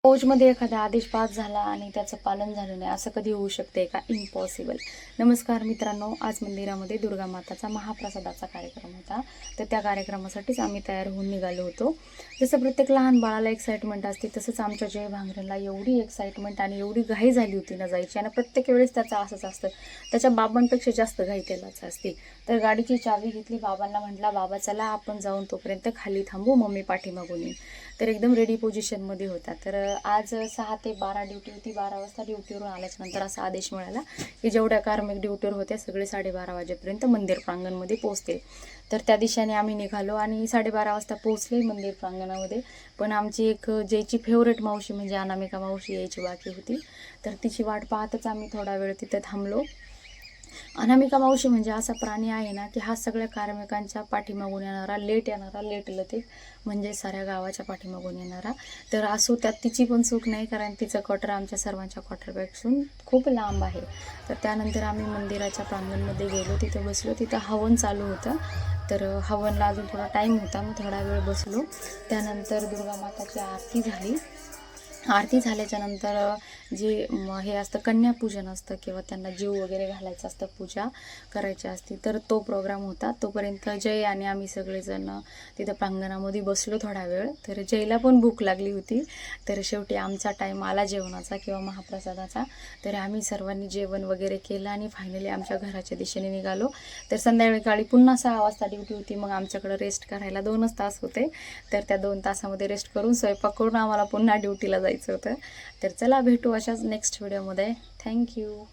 फौजमध्ये एखादा आदेश पास झाला आणि त्याचं पालन झालं नाही असं कधी होऊ शकते का? इम्पॉसिबल. नमस्कार मित्रांनो, आज मंदिरामध्ये दुर्गा माताचा महाप्रसादाचा कार्यक्रम होता. तर त्या कार्यक्रमासाठीच आम्ही तयार होऊन निघालो होतो. जसं प्रत्येक लहान बाळाला एक्साइटमेंट असते तसंच आमच्या जय भांगरेला एवढी एक्साइटमेंट आणि एवढी घाई झाली होती ना जायची. आणि प्रत्येक वेळेस त्याचं असंच असतं, त्याच्या बाबांपेक्षा जास्त घाई त्यालाच असते. तर गाडीची चावी घेतली, बाबांना म्हटला बाबा चला आपण जाऊन तोपर्यंत खाली थांबू, मम्मी पाठीमागून येईल. तर एकदम रेडी पोझिशनमध्ये होता. तर आज 6 ते 12 ड्युटी होती. 12 वाजता ड्युटीवरून आल्याच्यानंतर असा आदेश मिळाला की जेवढ्या कार्मिक ड्युटीवर होत्या सगळे 12:30 वाजेपर्यंत मंदिर प्रांगणमध्ये पोहोचते. तर त्या दिशेने आम्ही निघालो आणि 12:30 वाजता पोहोचले मंदिर प्रांगणामध्ये. पण आमची एक ज्याची फेवरेट मावशी म्हणजे अनामिका मावशी यायची बाकी होती. तर तिची वाट पाहतच आम्ही थोडा वेळ तिथे थांबलो. अनामिका मावशी म्हणजे असा प्राणी आहे ना की हा सगळ्या कार्मिकांच्या पाठीमागून येणारा, लेट लतीफ म्हणजे साऱ्या गावाच्या पाठीमागून येणारा. तर असो त्यात तिची पण चूक नाही, कारण तिचं क्वार्टर आमच्या सर्वांच्या क्वार्टरपासून खूप लांब आहे. तर त्यानंतर आम्ही मंदिराच्या प्रांगणमध्ये गेलो, तिथे बसलो. तिथं हवन चालू होतं. तर हवनला अजून थोडा टाईम होता, मग थोडा वेळ बसलो. त्यानंतर दुर्गा माताची आरती झाली. आरती झाल्याच्या नंतर जे हे असतं कन्यापूजन असतं किंवा त्यांना जीव वगैरे घालायचं असतं, पूजा करायची असते. तर तो प्रोग्राम होता. तोपर्यंत जय आणि आम्ही सगळेजण तिथं प्रांगणामध्ये बसलो थोडा वेळ. तर जयला पण भूक लागली होती. तर शेवटी आमचा टाईम आला जेवणाचा किंवा महाप्रसादाचा. तर आम्ही सर्वांनी जेवण वगैरे केलं आणि फायनली आमच्या घराच्या दिशेने निघालो. तर संध्याकाळी पुन्हा 6 वाजता ड्युटी होती. मग आमच्याकडं रेस्ट करायला 2च तास होते. तर त्या 2 तासामध्ये रेस्ट करून स्वयंपाक करून आम्हाला पुन्हा ड्युटीला जायचं होतं. तर चला भेटू अशाच नेक्स्ट व्हिडिओमध्ये. थँक्यू.